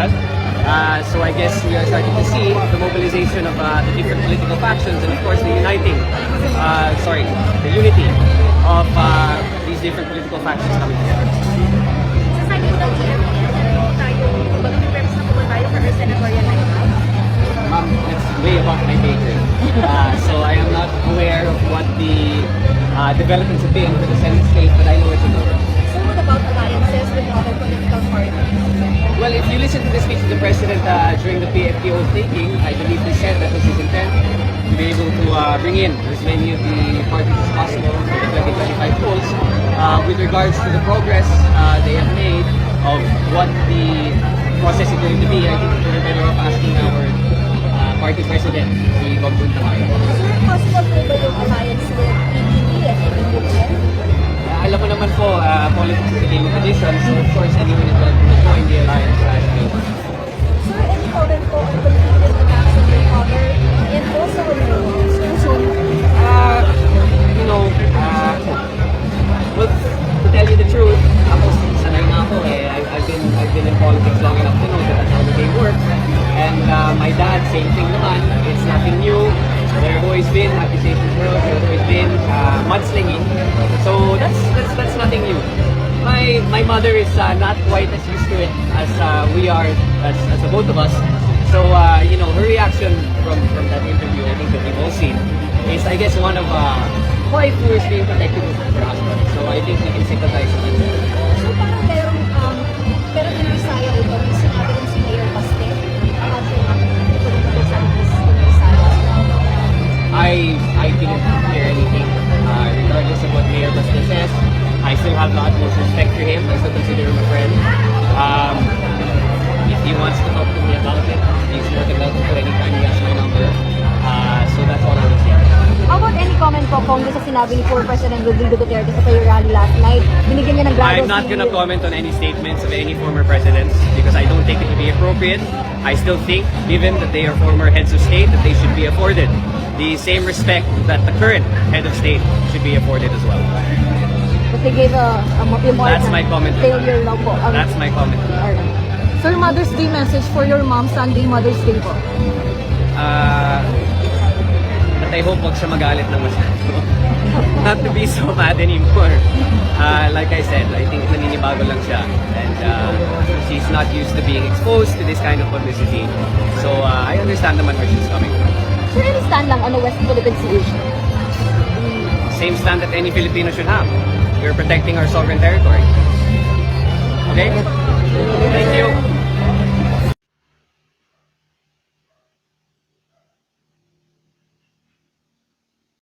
presidential. So I guess we are starting to see the mobilization of the different political factions and of course the unity of these different political factions coming together. Sa saging ng tayo, mag-preps na po tayo for our senatorial night? Ma'am, that's way above my pay grade. So I am not aware of what the developments have been for the Senate state, but I know it's a no. So what about alliances with other political parties? Well, if you listen to the speech of the President during the PFPO taking, I believe he said that was his intent to be able to bring in as many of the parties as possible for the 2025 polls. With regards to the progress they have made of what the process is going to be, I think we're better off asking our party president, si Bongbong Tamayo. Sir, possible po ba yung alliance with PBB at PBB? Alam mo naman po, politics is a game of addition, so of course anyone is welcome to join the alliance as well. Sir, any comment po on the previous attacks on your father and also on your mom? Well, to tell you the truth, ako sanay na ako I've been in politics long enough to know that that's how the game works. And my dad, same thing naman. It's nothing new. There have always been accusations, there have always been mudslinging. So that's nothing new. My mother is not quite as used to it as we are, as the both of us. So her reaction from that interview, I think that we've all seen, is I guess one of wife who is being protected with her husband. So I think we can sympathize with that. So parang pero in Visaya ito, may sinabi rin si Mayor Baste about yung political scientist in Visaya. I didn't hear anything. Regardless of what Mayor Baste says, I still have the utmost respect for him. I still consider him a friend. If he wants to talk to me about it, he's more than welcome for any time he has my number. So that's all I would say. How about any comment po kung sa sinabi ni former President Rodrigo Duterte sa prayer rally last night? Binigyan niya ng grado I'm not going to comment on any statements of any former presidents because I don't think it would be appropriate. I still think, given that they are former heads of state, that they should be afforded the same respect that the current head of state should be afforded as well. But they gave a That's my comment. failure lang po. That's my comment. Alright. Sir, Mother's Day message for your mom, Sunday Mother's Day po. But I hope wag siya magalit ng masyado. Not to be so mad anymore. Like I said, I think naninibago lang siya. And she's not used to being exposed to this kind of publicity. So I understand naman where she's coming from. Sir, any stand lang on the West Philippine Sea issue? Same stand that any Filipino should have. We're protecting our sovereign territory. Okay?